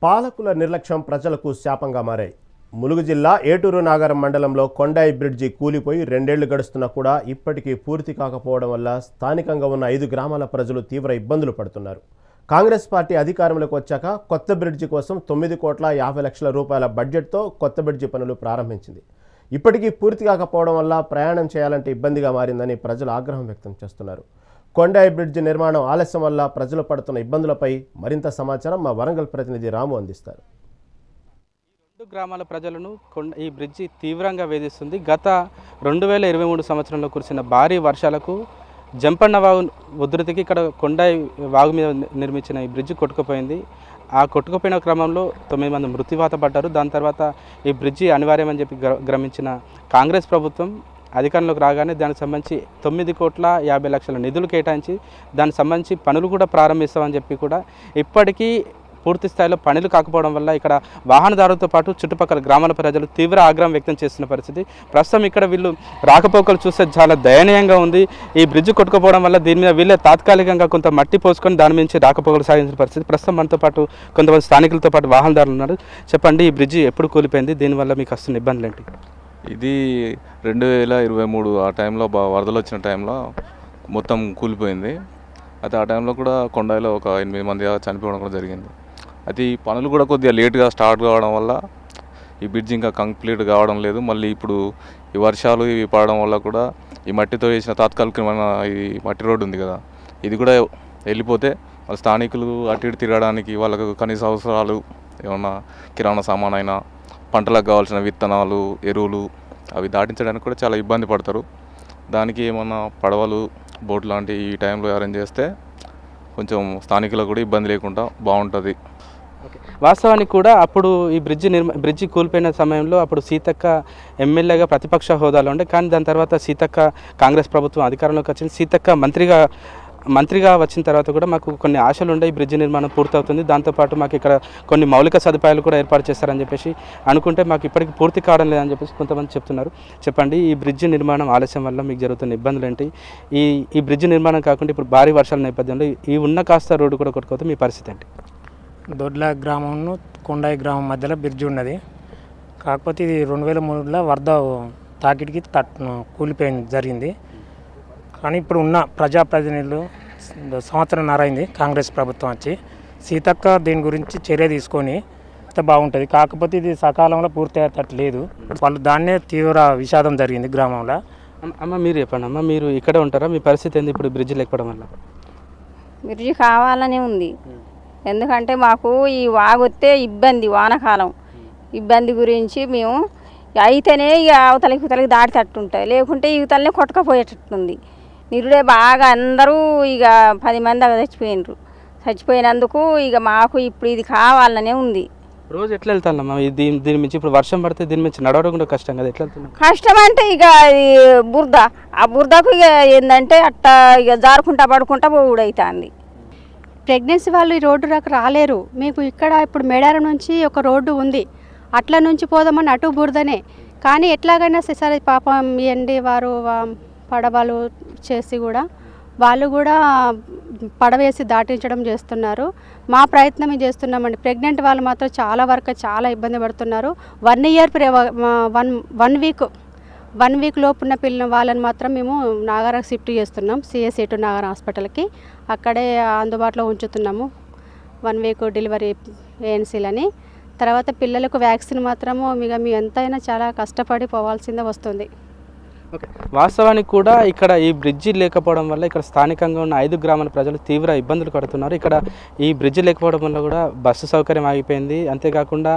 పాలకుల నిర్లక్ష్యం ప్రజలకు శాపంగా మారాయి. ములుగు జిల్లా ఏటూరు నాగరం మండలంలో కొండాయి బ్రిడ్జి కూలిపోయి 2 ఏళ్లు గడుస్తున్నా కూడా ఇప్పటికీ పూర్తి కాకపోవడం వల్ల స్థానికంగా ఉన్న 5 గ్రామాల ప్రజలు తీవ్ర ఇబ్బందులు పడుతున్నారు. కాంగ్రెస్ పార్టీ అధికారంలోకి వచ్చాక కొత్త బ్రిడ్జి కోసం 9,50,00,000 రూపాయల బడ్జెట్తో కొత్త బ్రిడ్జి పనులు ప్రారంభించింది. ఇప్పటికీ పూర్తి కాకపోవడం వల్ల ప్రయాణం చేయాలంటే ఇబ్బందిగా మారిందని ప్రజలు ఆగ్రహం వ్యక్తం చేస్తున్నారు. కొండాయి బ్రిడ్జి నిర్మాణం ఆలస్యం వల్ల ప్రజలు పడుతున్న ఇబ్బందులపై మరింత సమాచారం మా వరంగల్ ప్రతినిధి రాము అందిస్తారు. రెండు గ్రామాల ప్రజలను ఈ బ్రిడ్జి తీవ్రంగా వేధిస్తుంది. గత 2023 సంవత్సరంలో కురిసిన భారీ వర్షాలకు జంపన్న వాగు ఉధృతికి ఇక్కడ కొండాయి వాగు మీద నిర్మించిన ఈ బ్రిడ్జి కొట్టుకుపోయింది. ఆ కొట్టుకుపోయిన క్రమంలో 9 మంది మృత్యువాత పడ్డారు. దాని తర్వాత ఈ బ్రిడ్జి అనివార్యమని చెప్పి గ్రమించిన కాంగ్రెస్ ప్రభుత్వం అధికారంలోకి రాగానే దానికి సంబంధించి 9,50,00,000 నిధులు కేటాయించి దానికి సంబంధించి పనులు కూడా ప్రారంభిస్తామని చెప్పి కూడా ఇప్పటికీ పూర్తి స్థాయిలో పనులు కాకపోవడం వల్ల ఇక్కడ వాహనదారులతో పాటు చుట్టుపక్కల గ్రామాల ప్రజలు తీవ్ర ఆగ్రహం వ్యక్తం చేస్తున్న పరిస్థితి. ప్రస్తుతం ఇక్కడ వీళ్ళు రాకపోకలు చూస్తే చాలా దయనీయంగా ఉంది. ఈ బ్రిడ్జ్ కొట్టుకుపోవడం వల్ల దీని మీద వీళ్ళే తాత్కాలికంగా కొంత మట్టి పోసుకొని దాని నుంచి రాకపోకలు సాగించిన పరిస్థితి. ప్రస్తుతం మనతో పాటు కొంతమంది స్థానికులతో పాటు వాహనదారులు ఉన్నారు. చెప్పండి, ఈ బ్రిడ్జి ఎప్పుడు కూలిపోయింది, దీనివల్ల మీకు వస్తున్న ఇబ్బందులు ఏంటి? ఇది 2023 ఆ టైంలో వరదలు వచ్చిన టైంలో మొత్తం కూలిపోయింది. అయితే ఆ టైంలో కూడా కొండాయిలో ఒక 8 మంది చనిపోవడం కూడా జరిగింది. అది పనులు కూడా కొద్దిగా లేట్గా స్టార్ట్ కావడం వల్ల ఈ బ్రిడ్జ్ ఇంకా కంప్లీట్ కావడం లేదు. మళ్ళీ ఇప్పుడు ఈ వర్షాలు ఇవి పడడం వల్ల కూడా ఈ మట్టితో వేసిన తాత్కాలికమైన ఈ మట్టి రోడ్డు ఉంది కదా, ఇది కూడా వెళ్ళిపోతే వాళ్ళ స్థానికులు అటు ఇటు తిరగడానికి వాళ్ళకు కనీస అవసరాలు ఏమన్నా కిరాణా సామాన్ అయినా పంటలకు కావాల్సిన విత్తనాలు ఎరువులు అవి దాటించడానికి కూడా చాలా ఇబ్బంది పడతారు. దానికి ఏమన్నా పడవలు బోట్ లాంటి ఈ టైంలో అరేంజ్ చేస్తే కొంచెం స్థానికులకు కూడా ఇబ్బంది లేకుండా బాగుంటుంది. వాస్తవానికి కూడా అప్పుడు ఈ బ్రిడ్జి కూలిపోయిన సమయంలో అప్పుడు సీతక్క ఎమ్మెల్యేగా ప్రతిపక్ష హోదాలో ఉండే, కానీ దాని తర్వాత సీతక్క కాంగ్రెస్ ప్రభుత్వం అధికారంలోకి వచ్చింది. సీతక్క మంత్రిగా వచ్చిన తర్వాత కూడా మాకు కొన్ని ఆశలు ఉండే, ఈ బ్రిడ్జి నిర్మాణం పూర్తవుతుంది, దాంతోపాటు మాకు ఇక్కడ కొన్ని మౌలిక సదుపాయాలు కూడా ఏర్పాటు చేస్తారని చెప్పేసి అనుకుంటే మాకు ఇప్పటికి పూర్తి కావడం లేదని చెప్పేసి కొంతమంది చెప్తున్నారు. చెప్పండి, ఈ బ్రిడ్జి నిర్మాణం ఆలస్యం వల్ల మీకు జరుగుతున్న ఇబ్బందులు ఏంటి? ఈ బ్రిడ్జి నిర్మాణం కాకుండా ఇప్పుడు భారీ వర్షాల నేపథ్యంలో ఈ ఉన్న కాస్త రోడ్డు కూడా కొట్టుకోతే మీ పరిస్థితి ఏంటి? దొడ్ల గ్రామంను కొండాయి గ్రామం మధ్యలో బ్రిడ్జి ఉన్నది. కాకపోతే ఇది 2003లో వరద తాకిడికి కూలిపోయింది జరిగింది. కానీ ఇప్పుడు ఉన్న ప్రజాప్రతినిధులు సంవత్సరంన్నర అయింది కాంగ్రెస్ ప్రభుత్వం వచ్చి. సీతక్క దీని గురించి చర్య తీసుకొని బాగుంటుంది. కాకపోతే ఇది సకాలంలో పూర్తి అయ్యేటట్లేదు. వాళ్ళు దాన్నే తీవ్ర విషాదం జరిగింది గ్రామంలో. అమ్మ మీరు చెప్పండి, అమ్మ మీరు ఇక్కడే ఉంటారా? మీ పరిస్థితి ఏంది ఇప్పుడు బ్రిడ్జి లేకపోవడం వల్ల? బ్రిడ్జి కావాలనే ఉంది. ఎందుకంటే మాకు ఈ వాగొత్తే ఇబ్బంది, వానకాలం ఇబ్బంది గురించి మేము అయితేనే ఇక అవతలకి దాటితట్టుంటాయి, లేకుంటే యువతలనే కొట్టకపోయేటట్టుంది. నిరుడే బాగా అందరూ ఇక 10 మంది చచ్చిపోయినందుకు ఇక మాకు ఇప్పుడు ఇది కావాలనే ఉంది. రోజు ఎట్లా వెళ్తానమ్మా? దీని నుంచి ఇప్పుడు వర్షం పడితే దీని నుంచి నడవడం కూడా కష్టం కదా, ఎట్లా వెళ్తున్నాం? కష్టం అంటే ఇక బురద, ఆ బురదకు ఇక ఏంటంటే అట్టా ఇక జారుకుంటా పడుకుంటా పోవుడవుతుంది. ప్రెగ్నెన్సీ వాళ్ళు ఈ రోడ్డు రాలేరు. మీకు ఇక్కడ ఇప్పుడు మేడారం నుంచి ఒక రోడ్డు ఉంది, అట్లా నుంచి పోదామని అటు బురదనే. కానీ ఎట్లాగైనా సరే పాపం ఎండి వారు పడవలు చేసి కూడా వాళ్ళు కూడా పడవేసి దాటించడం చేస్తున్నారు. మా ప్రయత్నం చేస్తున్నామండి. ప్రెగ్నెంట్ వాళ్ళు మాత్రం చాలా ఇబ్బంది పడుతున్నారు. 1 ఇయర్ 1 వీక్ లోపు ఉన్న పిల్లల వాళ్ళని మాత్రం మేము నాగరం షిఫ్ట్ చేస్తున్నాం, సిఎస్ ఏటూరు నాగరం హాస్పిటల్కి. అక్కడే అందుబాటులో ఉంచుతున్నాము 1 వీక్ డెలివరీ ఏఎన్సీలని. తర్వాత పిల్లలకు వ్యాక్సిన్ మాత్రము మీ ఎంతైనా చాలా కష్టపడి పోవాల్సిందే వస్తుంది. ఓకే, వాస్తవానికి కూడా ఇక్కడ ఈ బ్రిడ్జి లేకపోవడం వల్ల ఇక్కడ స్థానికంగా ఉన్న 5 గ్రామాల ప్రజలు తీవ్ర ఇబ్బందులు పడుతున్నారు. ఇక్కడ ఈ బ్రిడ్జి లేకపోవడం వల్ల కూడా బస్సు సౌకర్యం ఆగిపోయింది. అంతేకాకుండా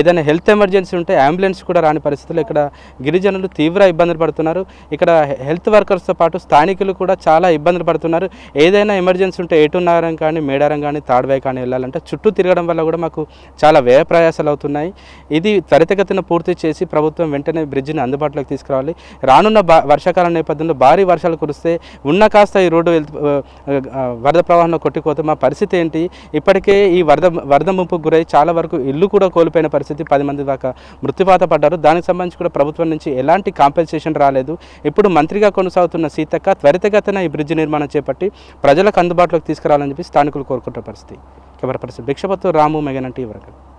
ఏదైనా హెల్త్ ఎమర్జెన్సీ ఉంటే అంబులెన్స్ కూడా రాని పరిస్థితుల్లో ఇక్కడ గిరిజనులు తీవ్ర ఇబ్బందులు పడుతున్నారు. ఇక్కడ హెల్త్ వర్కర్స్తో పాటు స్థానికులు కూడా చాలా ఇబ్బందులు పడుతున్నారు. ఏదైనా ఎమర్జెన్సీ ఉంటే ఏటూరు నగరం కానీ మేడారం కానీ తాడ్వాయి కానీ వెళ్ళాలంటే చుట్టూ తిరగడం వల్ల కూడా మాకు చాలా వ్యయ ప్రయాసాలు అవుతున్నాయి. ఇది త్వరితగతిన పూర్తి చేసి ప్రభుత్వం వెంటనే బ్రిడ్జిని అందుబాటులోకి తీసుకురావాలి. రానున్న వర్షాకాలం నేపథ్యంలో భారీ వర్షాలు కురిస్తే ఉన్న కాస్త ఈ రోడ్డు వరద ప్రవాహంలో కొట్టుకుపోతే మా పరిస్థితి ఏంటి? ఇప్పటికే ఈ వరద ముంపుకు గురై చాలా వరకు ఇల్లు కూడా కోల్పోయిన పరిస్థితి, 10 మంది దాకా మృత్యువాత పడ్డారు. దానికి సంబంధించి కూడా ప్రభుత్వం నుంచి ఎలాంటి కాంపెన్సేషన్ రాలేదు. ఇప్పుడు మంత్రిగా కొనసాగుతున్న సీతక్క త్వరితగతిన ఈ బ్రిడ్జి నిర్మాణం చేపట్టి ప్రజలకు అందుబాటులోకి తీసుకురావాలని చెప్పి స్థానికులు కోరుకుంటున్న పరిస్థితి. కెమెరా పర్సన్ భిక్షపత్తు రాము మెగనంటి వరకు.